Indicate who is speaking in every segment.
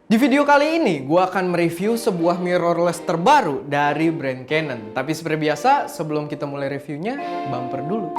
Speaker 1: Di video kali ini, gue akan mereview sebuah mirrorless terbaru dari brand Canon. Tapi seperti biasa, sebelum kita mulai reviewnya, bumper dulu.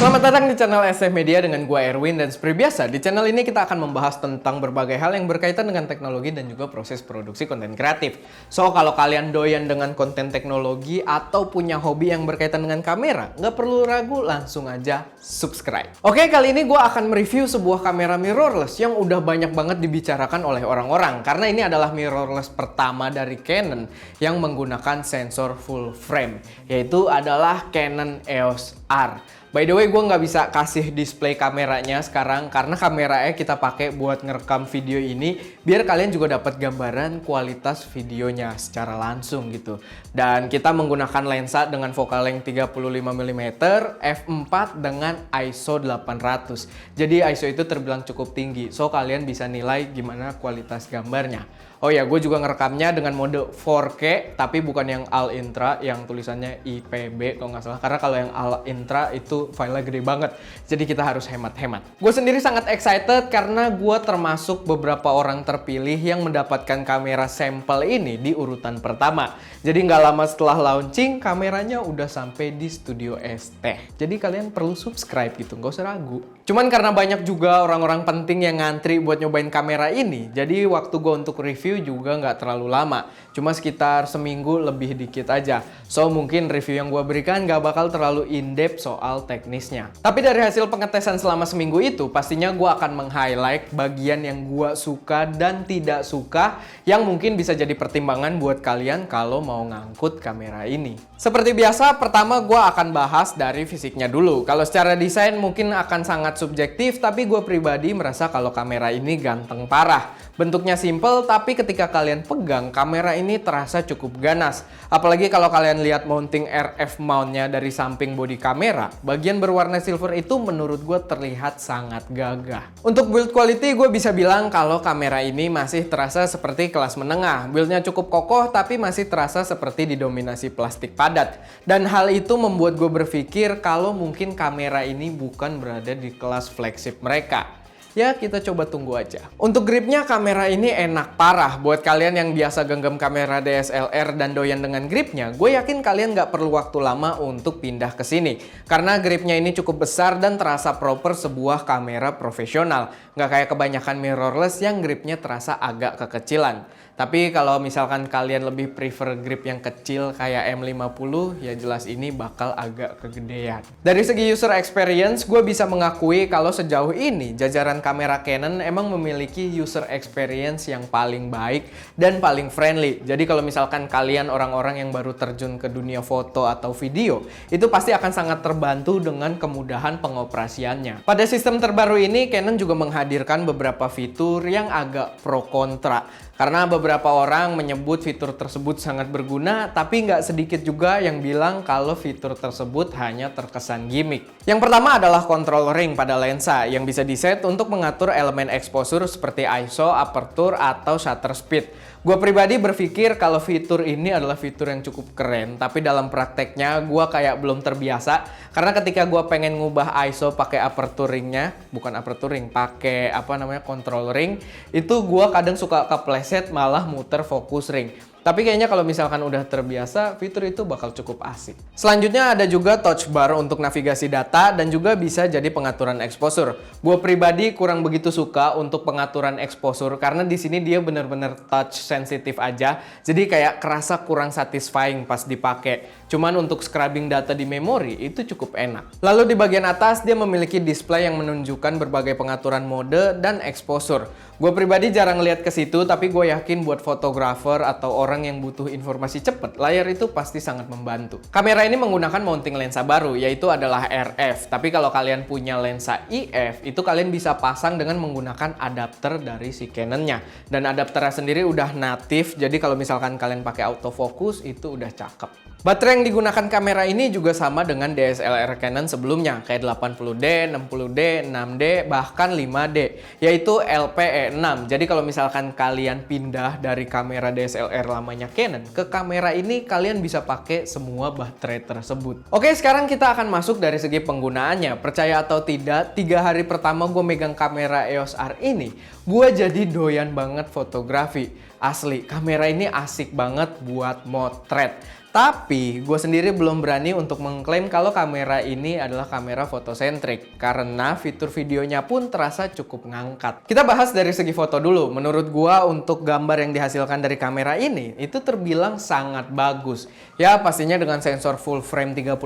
Speaker 1: Selamat datang di channel SF Media dengan gue Erwin, dan seperti biasa di channel ini kita akan membahas tentang berbagai hal yang berkaitan dengan teknologi dan juga proses produksi konten kreatif. So, kalau kalian doyan dengan konten teknologi atau punya hobi yang berkaitan dengan kamera, nggak perlu ragu, langsung aja subscribe. Oke, kali ini gue akan mereview sebuah kamera mirrorless yang udah banyak banget dibicarakan oleh orang-orang, karena ini adalah mirrorless pertama dari Canon yang menggunakan sensor full frame, yaitu adalah Canon EOS R. By the way, gue nggak bisa kasih display kameranya sekarang karena kameranya kita pakai buat ngerekam video ini biar kalian juga dapat gambaran kualitas videonya secara langsung gitu. Dan kita menggunakan lensa dengan focal length 35mm f4 dengan ISO 800. Jadi ISO itu terbilang cukup tinggi, so kalian bisa nilai gimana kualitas gambarnya. Oh ya, gue juga ngerekamnya dengan mode 4K, tapi bukan yang All Intra yang tulisannya IPB kalau nggak salah. Karena kalau yang All Intra itu filenya gede banget, jadi kita harus hemat-hemat. Gue sendiri sangat excited karena gue termasuk beberapa orang terpilih yang mendapatkan kamera sampel ini di urutan pertama. Jadi nggak lama setelah launching, kameranya udah sampai di Studio ST. Jadi kalian perlu subscribe gitu, nggak usah ragu. Cuman karena banyak juga orang-orang penting yang ngantri buat nyobain kamera ini, jadi waktu gue untuk review juga nggak terlalu lama, cuma sekitar seminggu lebih dikit aja. So mungkin review yang gue berikan nggak bakal terlalu in-depth soal teknisnya. Tapi dari hasil pengetesan selama seminggu itu, pastinya gue akan meng-highlight bagian yang gue suka dan tidak suka, yang mungkin bisa jadi pertimbangan buat kalian kalau mau ngangkut kamera ini. Seperti biasa, pertama gue akan bahas dari fisiknya dulu. Kalau secara desain mungkin akan sangat subjektif, tapi gue pribadi merasa kalau kamera ini ganteng parah. Bentuknya simple, tapi ketika kalian pegang, kamera ini terasa cukup ganas. Apalagi kalau kalian lihat mounting RF mount-nya dari samping bodi kamera, bagian berwarna silver itu menurut gue terlihat sangat gagah. Untuk build quality, gue bisa bilang kalau kamera ini masih terasa seperti kelas menengah. Build-nya cukup kokoh, tapi masih terasa seperti didominasi plastik padat. Dan hal itu membuat gue berpikir kalau mungkin kamera ini bukan berada di kelas flagship mereka. Ya, kita coba tunggu aja. Untuk gripnya, kamera ini enak parah. Buat kalian yang biasa genggam kamera DSLR dan doyan dengan gripnya, gue yakin kalian nggak perlu waktu lama untuk pindah ke sini. Karena gripnya ini cukup besar dan terasa proper sebuah kamera profesional. Nggak kayak kebanyakan mirrorless yang gripnya terasa agak kekecilan. Tapi kalau misalkan kalian lebih prefer grip yang kecil kayak M50, ya jelas ini bakal agak kegedean. Dari segi user experience, gue bisa mengakui kalau sejauh ini jajaran kamera Canon emang memiliki user experience yang paling baik dan paling friendly. Jadi kalau misalkan kalian orang-orang yang baru terjun ke dunia foto atau video, itu pasti akan sangat terbantu dengan kemudahan pengoperasiannya. Pada sistem terbaru ini, Canon juga menghadirkan beberapa fitur yang agak pro kontra. Karena beberapa orang menyebut fitur tersebut sangat berguna, tapi nggak sedikit juga yang bilang kalau fitur tersebut hanya terkesan gimmick. Yang pertama adalah control ring pada lensa yang bisa diset untuk mengatur elemen exposure seperti ISO, aperture, atau shutter speed. Gue pribadi berpikir kalau fitur ini adalah fitur yang cukup keren, tapi dalam prakteknya gue kayak belum terbiasa. Karena ketika gue pengen ngubah ISO pakai aperture ringnya, bukan aperture ring, pakai control ring, itu gue kadang suka kepleset malah muter fokus ring. Tapi kayaknya kalau misalkan udah terbiasa, fitur itu bakal cukup asik. Selanjutnya ada juga touch bar untuk navigasi data dan juga bisa jadi pengaturan exposure. Gue pribadi kurang begitu suka untuk pengaturan exposure karena di sini dia bener-bener touch sensitif aja. Jadi kayak kerasa kurang satisfying pas dipakai. Cuman untuk scrubbing data di memori itu cukup enak. Lalu di bagian atas dia memiliki display yang menunjukkan berbagai pengaturan mode dan exposure. Gue pribadi jarang lihat ke situ, tapi gue yakin buat fotografer atau orang yang butuh informasi cepat, layar itu pasti sangat membantu. Kamera ini menggunakan mounting lensa baru, yaitu adalah RF. Tapi kalau kalian punya lensa IF, itu kalian bisa pasang dengan menggunakan adapter dari si Canon-nya. Dan adapternya sendiri udah natif, jadi kalau misalkan kalian pakai autofocus, itu udah cakep. Baterai yang digunakan kamera ini juga sama dengan DSLR Canon sebelumnya, kayak 80D, 60D, 6D, bahkan 5D, yaitu LPE6. Jadi kalau misalkan kalian pindah dari kamera DSLR lamanya Canon ke kamera ini, kalian bisa pakai semua baterai tersebut. Oke, sekarang kita akan masuk dari segi penggunaannya. Percaya atau tidak, 3 hari pertama gue megang kamera EOS R ini, gue jadi doyan banget fotografi. Asli, kamera ini asik banget buat motret. Tapi gue sendiri belum berani untuk mengklaim kalau kamera ini adalah kamera fotosentrik karena fitur videonya pun terasa cukup ngangkat. Kita bahas dari segi foto dulu. Menurut gue untuk gambar yang dihasilkan dari kamera ini itu terbilang sangat bagus. Ya pastinya dengan sensor full frame 30,3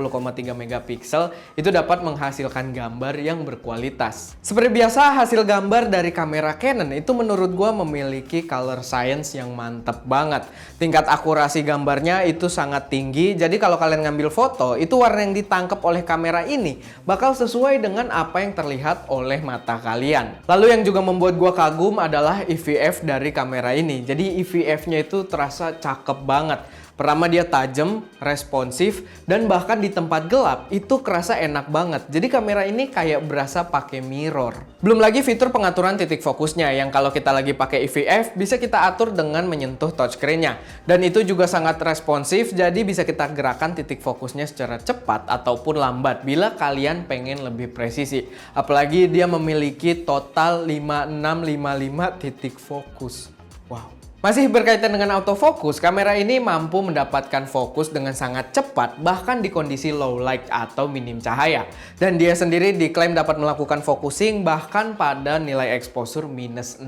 Speaker 1: megapiksel itu dapat menghasilkan gambar yang berkualitas. Seperti biasa hasil gambar dari kamera Canon itu menurut gue memiliki color science yang mantep banget. Tingkat akurasi gambarnya itu sangat tinggi, jadi kalau kalian ngambil foto, itu warna yang ditangkap oleh kamera ini bakal sesuai dengan apa yang terlihat oleh mata kalian. Lalu yang juga membuat gua kagum adalah EVF dari kamera ini. Jadi EVF-nya itu terasa cakep banget. Pertama dia tajam, responsif, dan bahkan di tempat gelap itu kerasa enak banget. Jadi kamera ini kayak berasa pakai mirror. Belum lagi fitur pengaturan titik fokusnya yang kalau kita lagi pakai EVF bisa kita atur dengan menyentuh touchscreen-nya. Dan itu juga sangat responsif, jadi bisa kita gerakan titik fokusnya secara cepat ataupun lambat bila kalian pengen lebih presisi. Apalagi dia memiliki total 5655 titik fokus. Wow. Masih berkaitan dengan autofocus, kamera ini mampu mendapatkan fokus dengan sangat cepat bahkan di kondisi low light atau minim cahaya. Dan dia sendiri diklaim dapat melakukan focusing bahkan pada nilai exposure -6.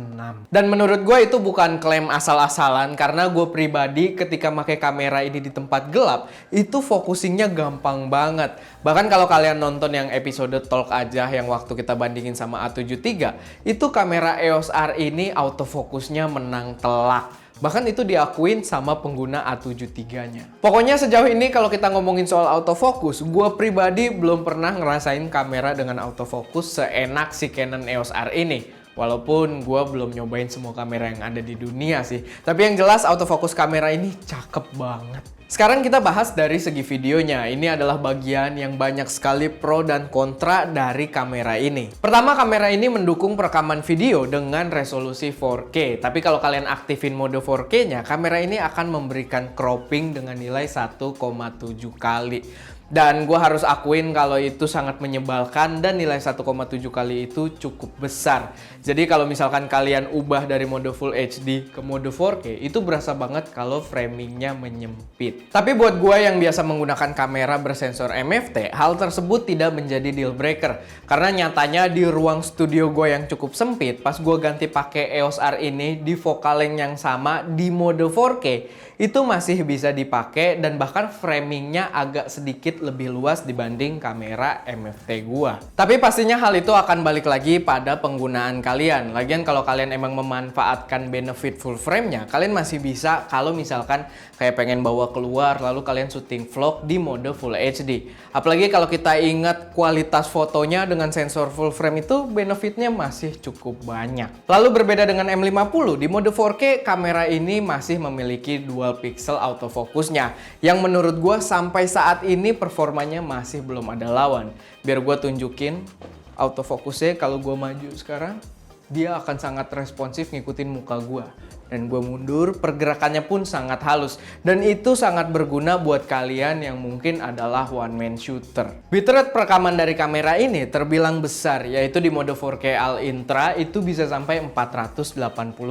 Speaker 1: Dan menurut gue itu bukan klaim asal-asalan karena gue pribadi ketika pakai kamera ini di tempat gelap itu focusingnya gampang banget. Bahkan kalau kalian nonton yang episode talk aja yang waktu kita bandingin sama A73, itu kamera EOS R ini autofokusnya menang telak. Bahkan itu diakuin sama pengguna A73-nya. Pokoknya sejauh ini kalau kita ngomongin soal autofocus, gue pribadi belum pernah ngerasain kamera dengan autofocus seenak si Canon EOS R ini. Walaupun gue belum nyobain semua kamera yang ada di dunia sih. Tapi yang jelas autofocus kamera ini cakep banget. Sekarang kita bahas dari segi videonya. Ini adalah bagian yang banyak sekali pro dan kontra dari kamera ini. Pertama, kamera ini mendukung perekaman video dengan resolusi 4K. Tapi kalau kalian aktifin mode 4K-nya, kamera ini akan memberikan cropping dengan nilai 1,7 kali. Dan gue harus akuin kalau itu sangat menyebalkan dan nilai 1,7 kali itu cukup besar. Jadi kalau misalkan kalian ubah dari mode Full HD ke mode 4K, itu berasa banget kalau framingnya menyempit. Tapi buat gue yang biasa menggunakan kamera bersensor MFT, hal tersebut tidak menjadi deal breaker. Karena nyatanya di ruang studio gue yang cukup sempit, pas gue ganti pakai EOS R ini di focal length yang sama di mode 4K, itu masih bisa dipakai dan bahkan framingnya agak sedikit lebih luas dibanding kamera MFT gua. Tapi pastinya hal itu akan balik lagi pada penggunaan kalian. Lagian kalau kalian emang memanfaatkan benefit full frame-nya, kalian masih bisa kalau misalkan kayak pengen bawa keluar lalu kalian syuting vlog di mode Full HD. Apalagi kalau kita ingat kualitas fotonya dengan sensor full frame itu benefitnya masih cukup banyak. Lalu berbeda dengan M50, di mode 4K kamera ini masih memiliki dual pixel autofocusnya yang menurut gue sampai saat ini performanya masih belum ada lawan. Biar gue tunjukin autofokusnya kalau gue maju sekarang, dia akan sangat responsif ngikutin muka gue. Dan gue mundur, pergerakannya pun sangat halus. Dan itu sangat berguna buat kalian yang mungkin adalah one man shooter. Bitrate perekaman dari kamera ini terbilang besar, yaitu di mode 4K All Intra itu bisa sampai 480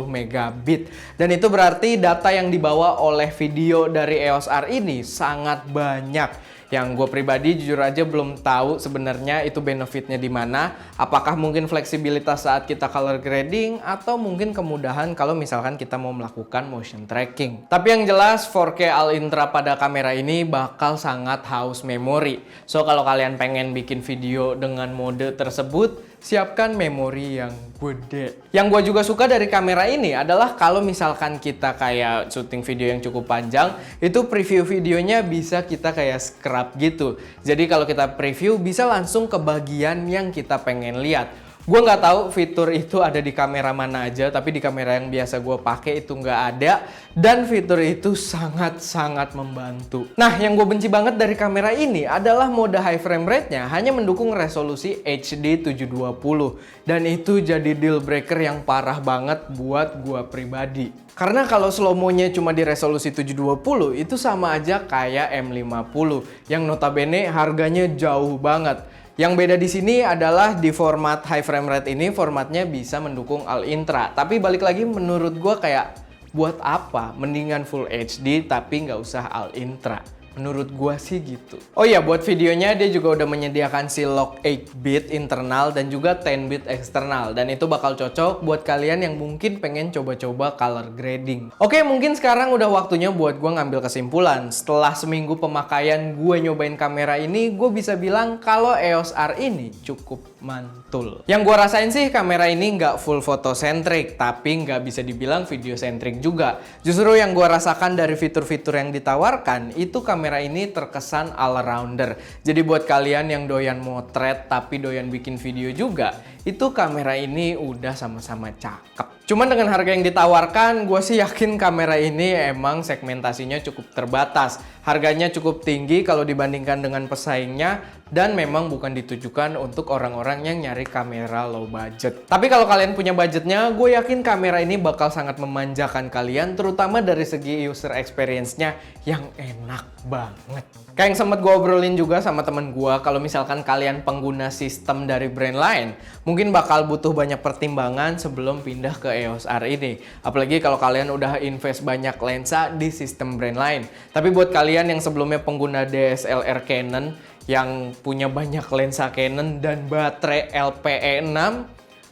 Speaker 1: megabit. Dan itu berarti data yang dibawa oleh video dari EOS R ini sangat banyak. Yang gue pribadi jujur aja belum tahu sebenarnya itu benefitnya di mana. Apakah mungkin fleksibilitas saat kita color grading atau mungkin kemudahan kalau misalkan kita mau melakukan motion tracking. Tapi yang jelas 4K All Intra pada kamera ini bakal sangat haus memori. So kalau kalian pengen bikin video dengan mode tersebut, siapkan memori yang gede. Yang gue juga suka dari kamera ini adalah kalau misalkan kita kayak syuting video yang cukup panjang, itu preview videonya bisa kita kayak scrub gitu. Jadi kalau kita preview bisa langsung ke bagian yang kita pengen lihat. Gue nggak tahu fitur itu ada di kamera mana aja, tapi di kamera yang biasa gue pakai itu nggak ada, dan fitur itu sangat-sangat membantu. Nah, yang gue benci banget dari kamera ini adalah mode high frame rate-nya hanya mendukung resolusi HD 720, dan itu jadi deal breaker yang parah banget buat gue pribadi. Karena kalau slow-mo-nya cuma di resolusi 720, itu sama aja kayak M50, yang notabene harganya jauh banget. Yang beda di sini adalah di format high frame rate ini formatnya bisa mendukung All Intra. Tapi balik lagi menurut gue kayak buat apa? Mendingan Full HD tapi nggak usah All Intra. Menurut gua sih gitu. Oh iya, buat videonya dia juga udah menyediakan si lock 8-bit internal dan juga 10-bit eksternal. Dan itu bakal cocok buat kalian yang mungkin pengen coba-coba color grading. Oke, mungkin sekarang udah waktunya buat gua ngambil kesimpulan. Setelah seminggu pemakaian gue nyobain kamera ini, gue bisa bilang kalau EOS R ini cukup mantul. Yang gua rasain sih kamera ini nggak full fotocentric, tapi nggak bisa dibilang videocentric juga. Justru yang gua rasakan dari fitur-fitur yang ditawarkan, itu kamera ini terkesan all-rounder. Jadi buat kalian yang doyan motret tapi doyan bikin video juga, itu kamera ini udah sama-sama cakep. Cuman dengan harga yang ditawarkan, gue sih yakin kamera ini emang segmentasinya cukup terbatas. Harganya cukup tinggi kalau dibandingkan dengan pesaingnya, dan memang bukan ditujukan untuk orang-orang yang nyari kamera low budget. Tapi kalau kalian punya budgetnya, gue yakin kamera ini bakal sangat memanjakan kalian, terutama dari segi user experience-nya yang enak banget. Kayak yang sempat gue obrolin juga sama temen gue, kalau misalkan kalian pengguna sistem dari brand lain, mungkin bakal butuh banyak pertimbangan sebelum pindah ke EOS R ini. Apalagi kalau kalian udah invest banyak lensa di sistem brand lain. Tapi buat kalian yang sebelumnya pengguna DSLR Canon, yang punya banyak lensa Canon dan baterai LPE6,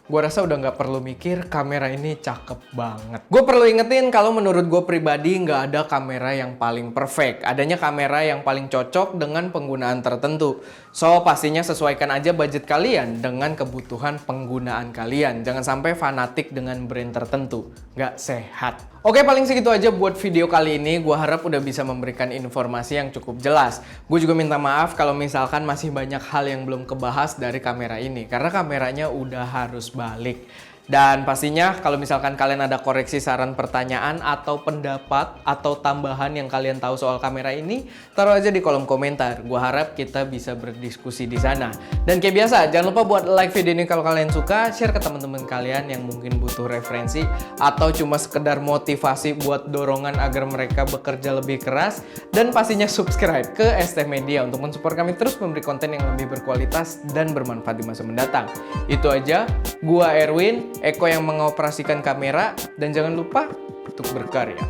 Speaker 1: gue rasa udah nggak perlu mikir, kamera ini cakep banget. Gue perlu ingetin kalau menurut gue pribadi nggak ada kamera yang paling perfect. Adanya kamera yang paling cocok dengan penggunaan tertentu. So, pastinya sesuaikan aja budget kalian dengan kebutuhan penggunaan kalian. Jangan sampai fanatik dengan brand tertentu. Nggak sehat. Oke, paling segitu aja buat video kali ini. Gue harap udah bisa memberikan informasi yang cukup jelas. Gue juga minta maaf kalau misalkan masih banyak hal yang belum kebahas dari kamera ini. Karena kameranya udah harus balik. Dan pastinya kalau misalkan kalian ada koreksi, saran, pertanyaan, atau pendapat, atau tambahan yang kalian tahu soal kamera ini, taruh aja di kolom komentar. Gue harap kita bisa berdiskusi di sana. Dan kayak biasa, jangan lupa buat like video ini kalau kalian suka, share ke teman-teman kalian yang mungkin butuh referensi, atau cuma sekedar motivasi buat dorongan agar mereka bekerja lebih keras. Dan pastinya subscribe ke ST Media untuk mensupport kami terus memberi konten yang lebih berkualitas dan bermanfaat di masa mendatang. Itu aja, gua Erwin, Eko yang mengoperasikan kamera, dan jangan lupa untuk berkarya.